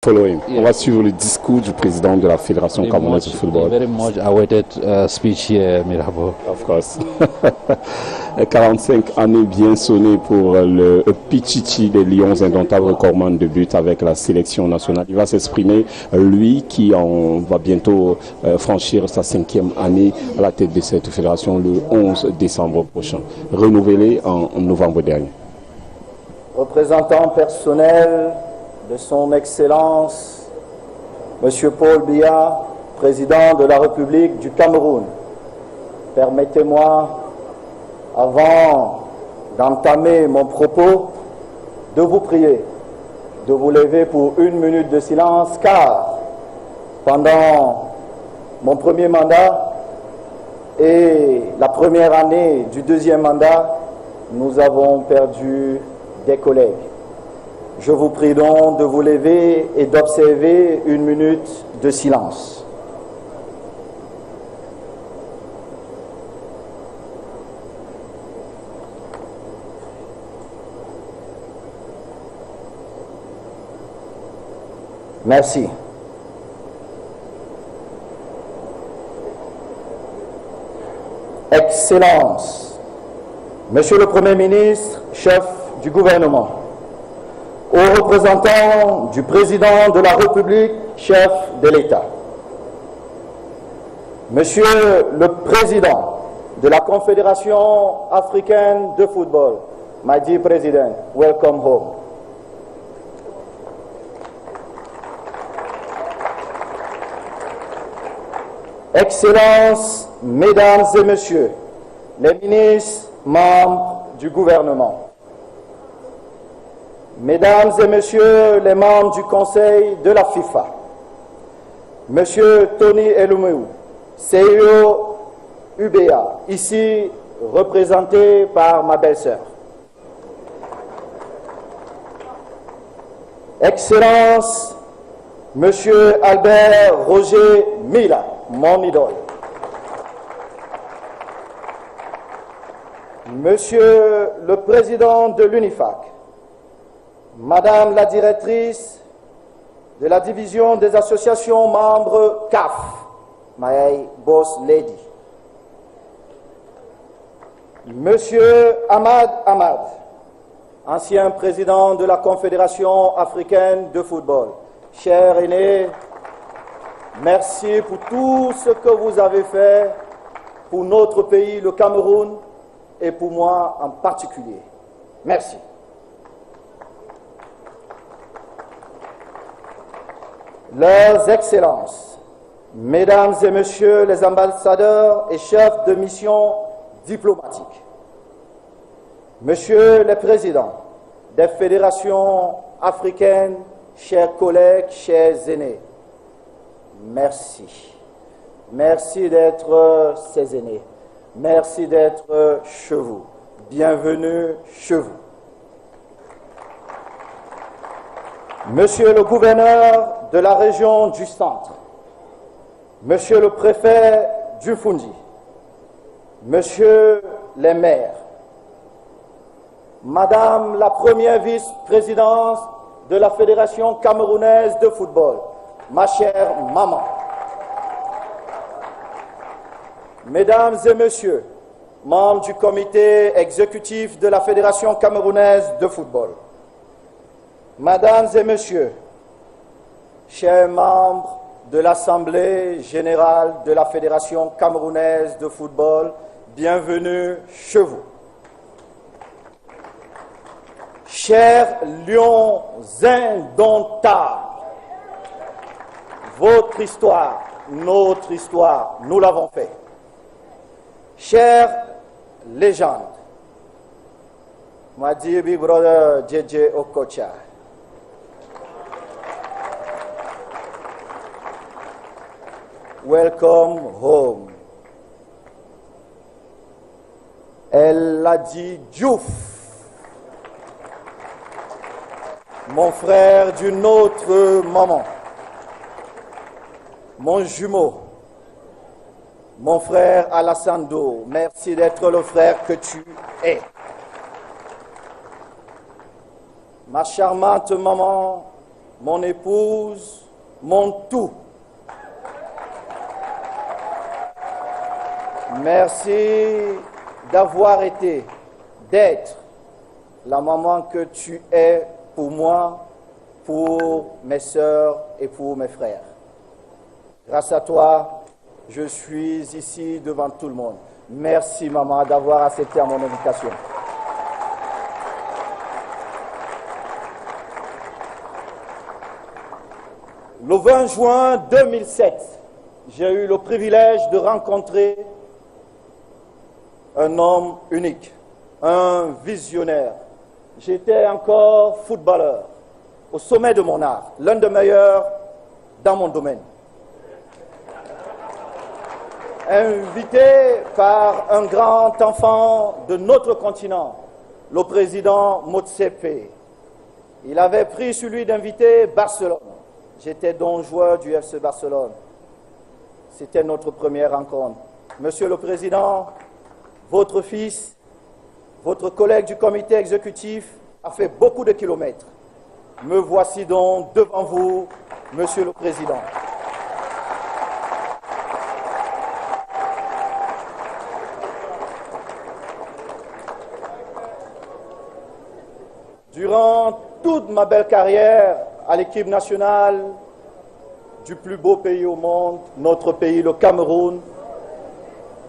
Follow him. On va suivre le discours du président de la Fédération camerounaise de football. Very much awaited speech here, Mirabo. Of course. 45 années bien sonnées pour le Pichichi des Lions, indomptable recordman de but avec la sélection nationale. Il va s'exprimer, lui qui va bientôt franchir sa 5e année à la tête de cette fédération le 11 décembre prochain, renouvelé en novembre dernier. Représentant personnel de son Excellence, M. Paul Biya, Président de la République du Cameroun, permettez-moi, avant d'entamer mon propos, de vous prier de vous lever pour 1 minute de silence, car pendant mon premier mandat et la première année du 2e mandat, nous avons perdu des collègues. Je vous prie donc de vous lever et d'observer 1 minute de silence. Merci. Excellence, Monsieur le Premier ministre, chef du gouvernement, aux représentants du président de la République, chef de l'État, Monsieur le Président de la Confédération africaine de football, my dear President, welcome home. Excellences, Mesdames et Messieurs, les ministres, membres du gouvernement, Mesdames et Messieurs les membres du Conseil de la FIFA, Monsieur Tony Elumeu, CEO UBA, ici représenté par ma belle-sœur, Excellence, Monsieur Albert Roger Mila, mon idole, Monsieur le Président de l'UNIFAC, Madame la directrice de la division des associations membres CAF, my boss lady, Monsieur Ahmad Ahmad, ancien président de la Confédération africaine de football, cher aîné, merci pour tout ce que vous avez fait pour notre pays, le Cameroun, et pour moi en particulier. Merci. Leurs Excellences, Mesdames et Messieurs les ambassadeurs et chefs de mission diplomatiques, Monsieur le Président des fédérations africaines, chers collègues, chers aînés, merci. Merci d'être ces aînés. Merci d'être chez vous. Bienvenue chez vous. Monsieur le gouverneur de la région du Centre, Monsieur le préfet du Fundi, Monsieur les maires, Madame la première vice-présidente de la Fédération camerounaise de football, ma chère maman, Mesdames et Messieurs, membres du comité exécutif de la Fédération camerounaise de football, Mesdames et Messieurs, chers membres de l'Assemblée générale de la Fédération camerounaise de football, bienvenue chez vous. Chers lions indomptables, votre histoire, notre histoire, nous l'avons fait. Chères légendes, my dear big brother JJ Okocha, welcome home. Elle a dit Diouf, mon frère d'une autre maman, mon jumeau, mon frère Alassane Do, merci d'être le frère que tu es. Ma charmante maman mon épouse, mon tout. Merci d'avoir été, d'être la maman que tu es pour moi, pour mes sœurs et pour mes frères. Grâce à toi, je suis ici devant tout le monde. Merci maman d'avoir accepté mon invitation. Le 20 juin 2007, j'ai eu le privilège de rencontrer un homme unique, un visionnaire. J'étais encore footballeur, au sommet de mon art, l'un des meilleurs dans mon domaine. Invité par un grand enfant de notre continent, le président Motsepe. Il avait pris celui d'inviter Barcelone. J'étais donc joueur du FC Barcelone. C'était notre première rencontre. Monsieur le Président, votre fils, votre collègue du comité exécutif a fait beaucoup de kilomètres. Me voici donc devant vous, Monsieur le Président. Durant toute ma belle carrière à l'équipe nationale du plus beau pays au monde, notre pays, le Cameroun,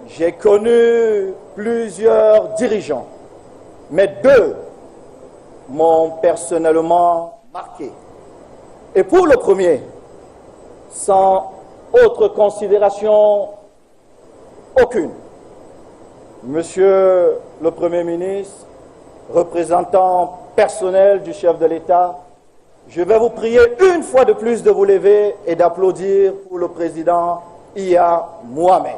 j'ai connu plusieurs dirigeants, mais deux m'ont personnellement marqué. Et pour le premier, sans autre considération aucune, Monsieur le Premier ministre, représentant personnel du chef de l'État, je vais vous prier une fois de plus de vous lever et d'applaudir pour le président Yahya Mohamed.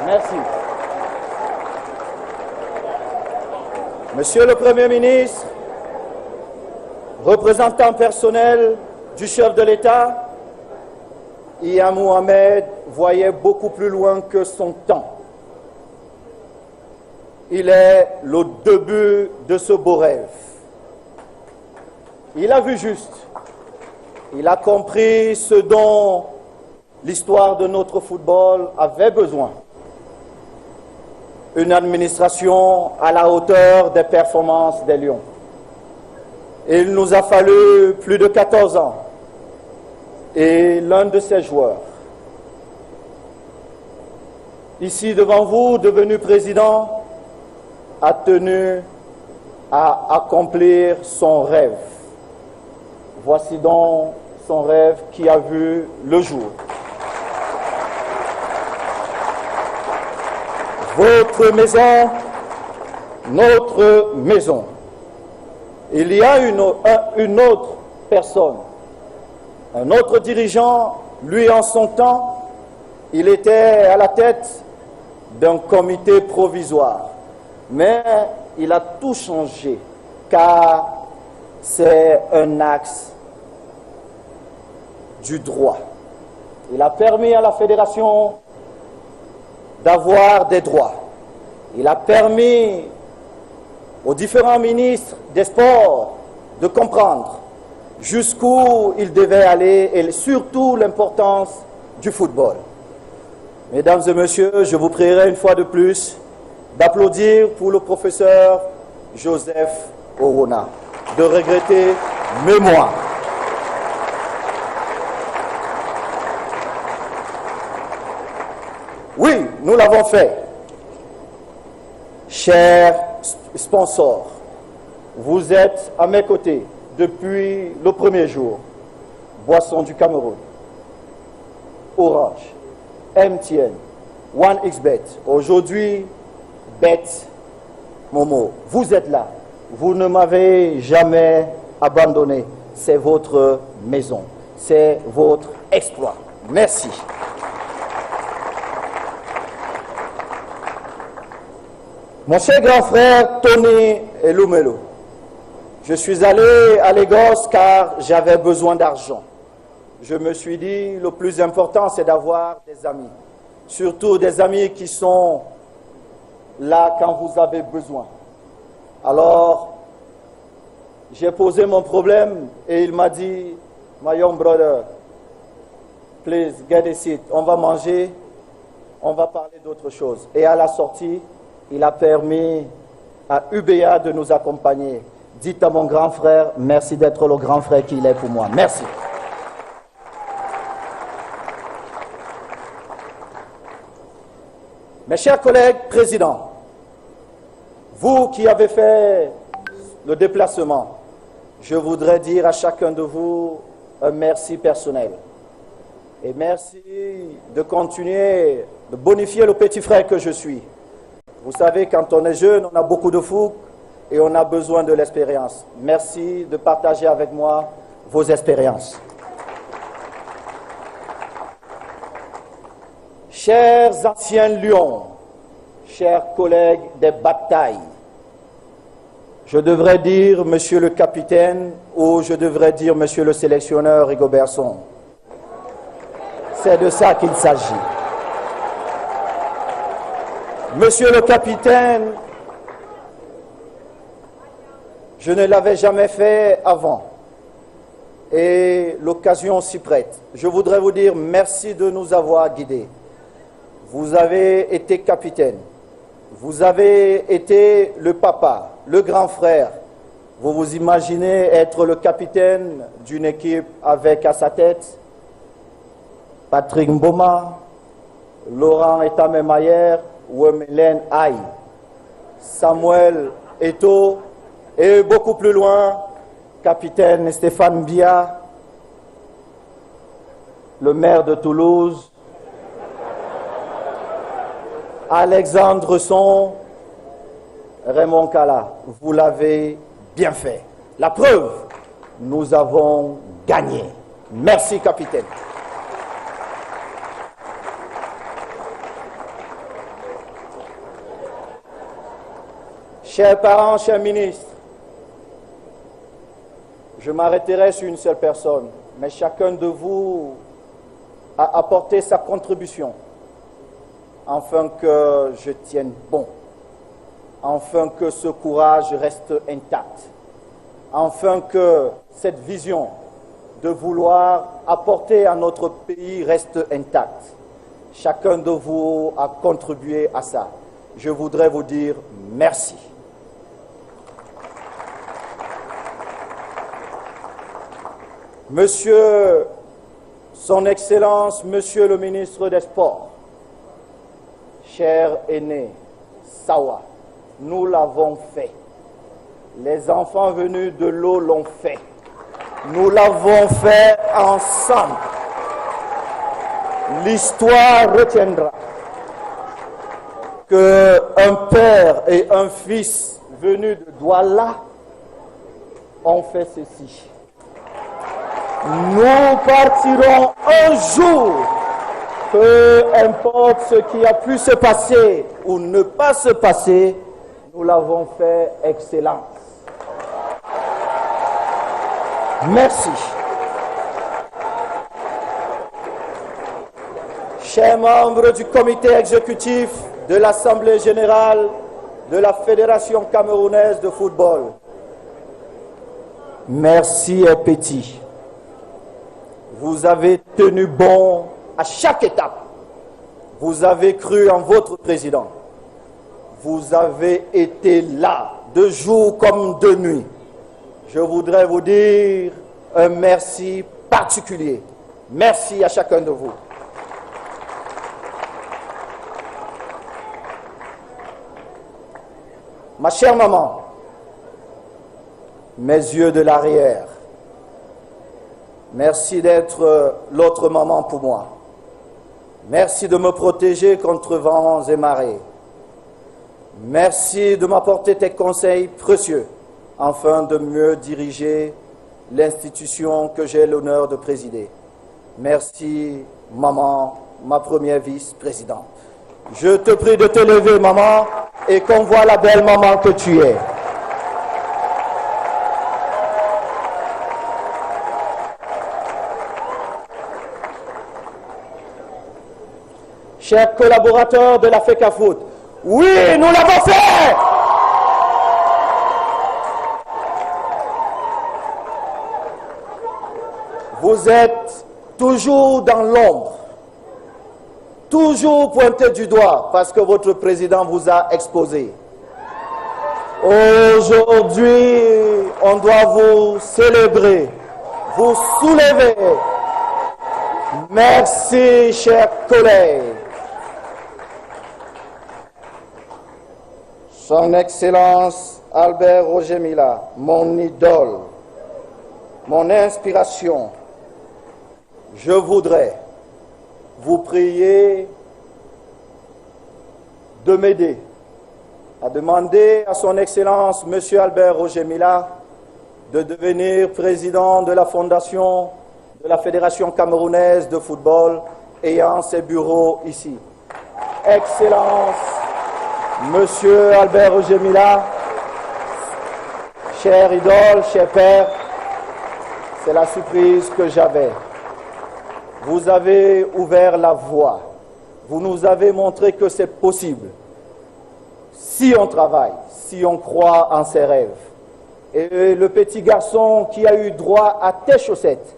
Merci. Monsieur le Premier ministre, représentant personnel du chef de l'État, Yahya Mohamed voyait beaucoup plus loin que son temps. Il est le début de ce beau rêve. Il a vu juste. Il a compris ce dont l'histoire de notre football avait besoin. Une administration à la hauteur des performances des Lions. Il nous a fallu plus de 14 ans. Et l'un de ces joueurs, ici devant vous, devenu président, a tenu à accomplir son rêve. Voici donc son rêve qui a vu le jour. Votre maison, notre maison. Il y a une autre personne, un autre dirigeant, lui en son temps, il était à la tête d'un comité provisoire. Mais il a tout changé, car c'est un axe du droit. Il a permis à la fédération d'avoir des droits. Il a permis aux différents ministres des sports de comprendre jusqu'où il devait aller et surtout l'importance du football. Mesdames et messieurs, je vous prierai une fois de plus d'applaudir pour le professeur Joseph Orona, de regretter mémoire. Oui, nous l'avons fait. Chers sponsors, vous êtes à mes côtés depuis le premier jour. Boissons du Cameroun, Orange, MTN, 1xBet, aujourd'hui Bet Momo. Vous êtes là, vous ne m'avez jamais abandonné. C'est votre maison, c'est votre exploit. Merci. Mon cher grand frère Tony Elumelu, je suis allé à Lagos car j'avais besoin d'argent. je me suis dit, le plus important, c'est d'avoir des amis. Surtout des amis qui sont là quand vous avez besoin. Alors, j'ai posé mon problème et il m'a dit, my young brother, please get a seat. On va manger, on va parler d'autre chose. Et à la sortie, il a permis à UBA de nous accompagner. Dites à mon grand frère, merci d'être le grand frère qu'il est pour moi. Merci. Mes chers collègues présidents, vous qui avez fait le déplacement, je voudrais dire à chacun de vous un merci personnel. Et merci de continuer de bonifier le petit frère que je suis. Vous savez, quand on est jeune, on a beaucoup de fougue et on a besoin de l'expérience. Merci de partager avec moi vos expériences. Chers anciens lions, chers collègues des batailles, je devrais dire monsieur le capitaine ou je devrais dire monsieur le sélectionneur Rigobertson. C'est de ça qu'il s'agit. Monsieur le capitaine, je ne l'avais jamais fait avant et l'occasion s'y prête. Je voudrais vous dire merci de nous avoir guidés. Vous avez été capitaine, vous avez été le papa, le grand frère. Vous vous imaginez être le capitaine d'une équipe avec à sa tête Patrick Mboma, Laurent Etamemayer, Wemelen Aïe, Samuel Eto'o et beaucoup plus loin, capitaine Stéphane Biya, le maire de Toulouse, Alexandre Son, Raymond Kala. Vous l'avez bien fait. La preuve, nous avons gagné. Merci, capitaine. Chers parents, chers ministres, je m'arrêterai sur une seule personne, mais chacun de vous a apporté sa contribution afin que je tienne bon, afin que ce courage reste intact, afin que cette vision de vouloir apporter à notre pays reste intacte. Chacun de vous a contribué à ça. Je voudrais vous dire merci. Monsieur, Son Excellence, Monsieur le ministre des Sports, cher aîné, Sawa, nous l'avons fait. Les enfants venus de l'eau l'ont fait. Nous l'avons fait ensemble. L'histoire retiendra qu'un père et un fils venus de Douala ont fait ceci. Nous partirons un jour, peu importe ce qui a pu se passer ou ne pas se passer, nous l'avons fait excellence. Merci. Chers membres du comité exécutif de l'Assemblée générale de la Fédération camerounaise de football, merci et petit. Vous avez tenu bon à chaque étape. Vous avez cru en votre président. Vous avez été là, de jour comme de nuit. Je voudrais vous dire un merci particulier. Merci à chacun de vous. Ma chère maman, mes yeux de l'arrière, merci d'être l'autre maman pour moi. Merci de me protéger contre vents et marées. Merci de m'apporter tes conseils précieux afin de mieux diriger l'institution que j'ai l'honneur de présider. Merci, maman, ma première vice-présidente. Je te prie de te lever, maman, et qu'on voit la belle maman que tu es. chers collaborateurs de la FECAFOOT, oui, nous l'avons fait! Vous êtes toujours dans l'ombre, toujours pointé du doigt parce que votre président vous a exposé. Aujourd'hui, on doit vous célébrer, vous soulever. Merci, chers collègues. Son Excellence Albert Roger Mila, mon idole, mon inspiration, je voudrais vous prier de m'aider à demander à son Excellence M. Albert Roger Mila de devenir président de la fondation de la Fédération camerounaise de football ayant ses bureaux ici. Excellence, M. Albert Roger Mila, cher idole, cher père, c'est la surprise que j'avais. Vous avez ouvert la voie. Vous nous avez montré que c'est possible. Si on travaille, si on croit en ses rêves. Et le petit garçon qui a eu droit à tes chaussettes,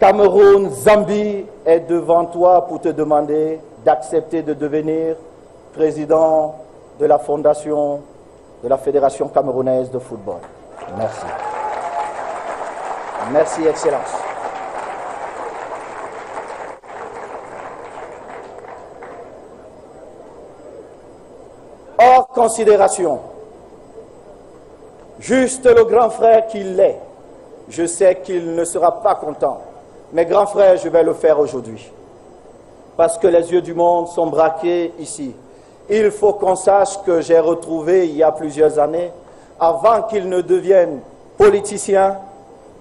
Cameroun, Zambie, est devant toi pour te demander d'accepter de devenir président de la fondation de la Fédération camerounaise de football. Merci. Merci, Excellence. Hors considération, juste le grand frère qu'il est, je sais qu'il ne sera pas content. Mais grand frère, je vais le faire aujourd'hui. Parce que les yeux du monde sont braqués ici. Il faut qu'on sache que j'ai retrouvé il y a plusieurs années, avant qu'il ne devienne politicien,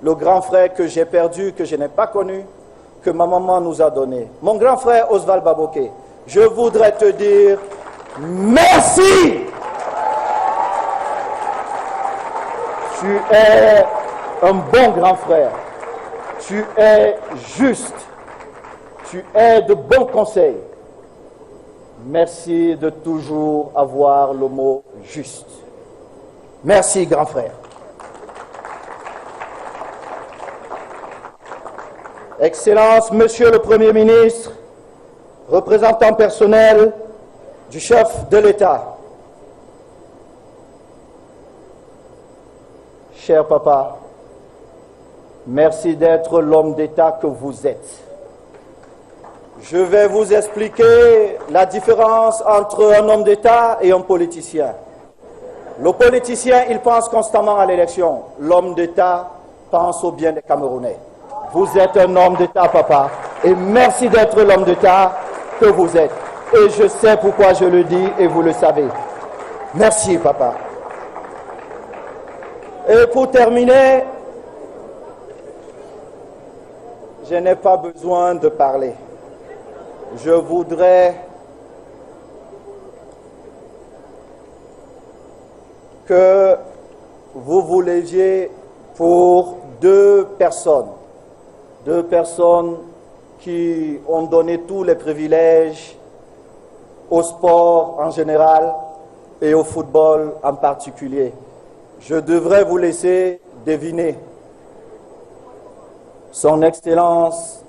le grand frère que j'ai perdu, que je n'ai pas connu, que ma maman nous a donné. Mon grand frère Oswald Baboké, je voudrais te dire merci. Tu es un bon grand frère. Tu es juste. Tu es de bons conseils. Merci de toujours avoir le mot juste. Merci, grand frère. Excellence, Monsieur le Premier ministre, représentant personnel du chef de l'État. Cher papa, merci d'être l'homme d'État que vous êtes. Je vais vous expliquer la différence entre un homme d'État et un politicien. Le politicien, il pense constamment à l'élection. L'homme d'État pense au bien des Camerounais. Vous êtes un homme d'État, papa, et merci d'être l'homme d'État que vous êtes. Et je sais pourquoi je le dis et vous le savez. Merci, papa. Et pour terminer, je n'ai pas besoin de parler. Je voudrais que vous vous leviez pour deux personnes qui ont donné tous les privilèges au sport en général et au football en particulier. Je devrais vous laisser deviner. Son Excellence,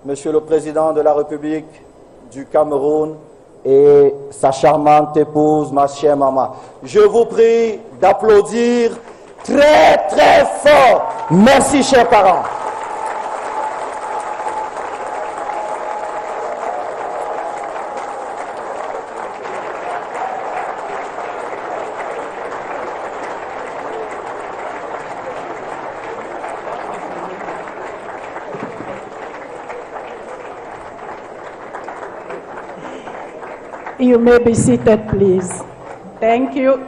Monsieur le Président de la République du Cameroun et sa charmante épouse, ma chère maman. Je vous prie d'applaudir très très fort. Merci, chers parents. You may be seated, please. Thank you.